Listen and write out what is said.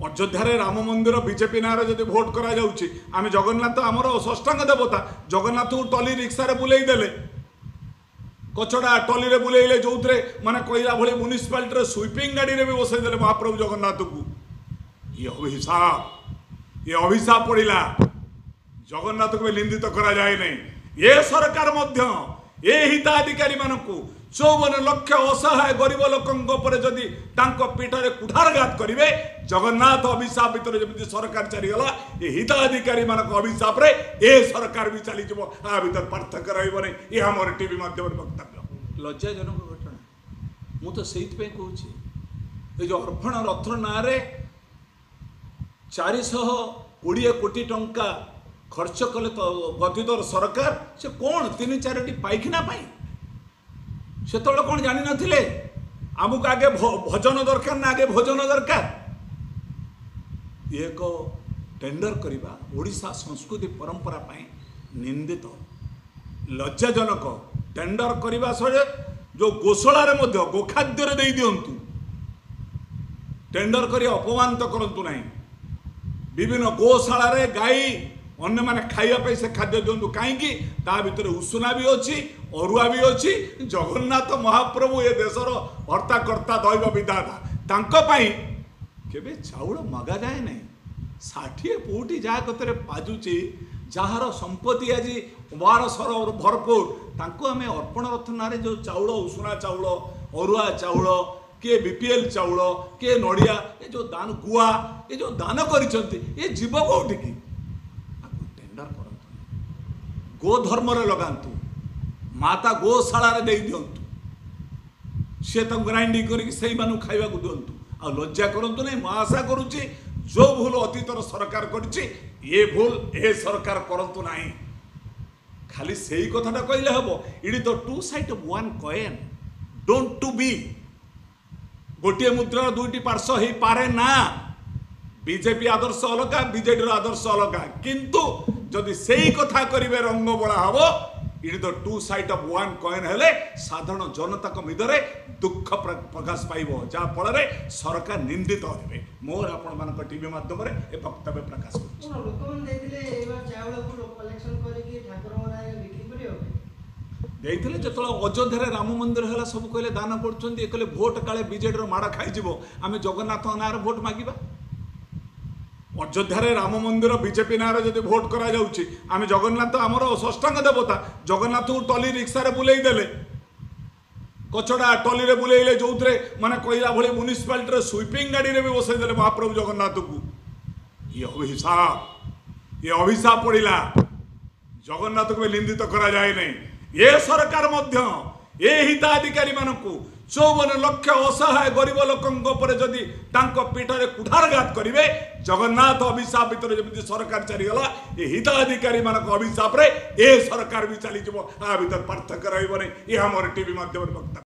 अयोध्या राम मंदिर बीजेपी ना जब भोट करा आम जगन्नाथ आमर षष्ठांग देवता जगन्नाथ को टली रिक्सा बुले देले कचड़ा टली रे बुलेले जो माने कहला भले म्युनिसिपालिटी स्वीपिंग गाड़ी रे भी बसई देले महाप्रभु जगन्नाथ को ये अभिशाप पड़ा जगन्नाथ को भी निंदित करा जाए नहीं। ये सरकार मध्य ए हिताधिकारी मानकु 54 लक्ष असहाय गरीब लोक जदि पीठरे कुठारघात करेंगे जगन्नाथ अभिशाप भितर जमी सरकार चलीगला ये हिताधिकारी मानक अभिशाप रे ए सरकार भी चली आ भर पार्थक्य रही यह मोर टीवी माध्यम वक्तव्य लज्जाजनक घटना। मु तो से कहूँ जो अर्पण रथर ना 420 कोटी टंका खर्च कले तो गतिदर सरकार से कौन 3-4टी पाइखाना से कौन जानी नथिले आमको आगे भजन दरकार ना आगे भोजन दरकार। एक टेंडर करवा ओडिशा संस्कृति परंपरा पाई निंदित लज्जाजनक टेंडर करने सहित जो गोशाला गोखाद्य दे दिंतु टेंडर कर अपमान तो करंतु नहीं। विभिन्न गोशाला गाई अन्य माने खाइबा से खाद्य दिंतु कहीं भीतर उषुना भी अच्छी अरुआ भी अच्छी जगन्नाथ महाप्रभु ये देशर भर्ताकर्ता दैव विधाता केबे चाउल मगा जाए नहीं 60 कोटी जहाँ कतरे पाजुची जार संपत्ति आज वारसर भरपूर तांको आम अर्पण रथ ना जो चाउल उषुना चाउल अरुआ चाउल किए बीपीएल चाउल किए नड़िया ये जो दान गुआ ये जो दान कर जीव कौटी की टेंडर कर गोधर्म लगातु माता गोशाला दे दिंतु सी ग्राइंडिंग कर खावा दिंतु आ लज्जा करूँ नहीं। मैं आशा करुच्ची जो भूल अतीतर सरकार कर भूल ए सरकार करंतु नहीं। खाली से ही कथाटा कहले हम इट तो two side of one coin don't to be गोटे मुद्रार दुईटी पार्श्व हो पारे ना। बीजेपी आदर्श अलग बीजेडी आदर्श अलग किंतु जदि से ही कथा करेंगे रंग बड़ा हम इट तो two side of one coin हेले साधारण जनता मध्य दुख प्रकाश पाइब जहाँफल सरकार निंदित हे मोर आपण टीवी माध्यम वक्तव्य प्रकाश कर जो अयोध्या राम मंदिर है सब कहले दान कर भोट काले बीजेडी माड़ खाई आम जगन्नाथ ना भोट मागिबा। अयोध्या राम मंदिर बीजेपी ना जब भोट करा आम जगन्नाथ आमर षष्ठांग देवता जगन्नाथ को टली रिक्सा बुले देले कचड़ा टली रे बुलेले जो माने कहला भले म्युनिसिपालिटी स्वीपिंग गाड़ी रे भी बसई देले महाप्रभु जगन्नाथ को ये अभिशाप पड़ा जगन्नाथ को भी निंदित करा जाए नहीं। ये सरकार मध्य ए हिताधिकारी मानकु 54 लक्ष असहाय गरीब लोक जदि पीठरे कुठारघात करेंगे जगन्नाथ अभिशाप भितर जमी सरकार चलीगला ये हिताधिकारी मानक अभिशाप रे ए सरकार भी चली आ भर पार्थक्य रही यह मोर टीवी माध्यम वक्तव्य।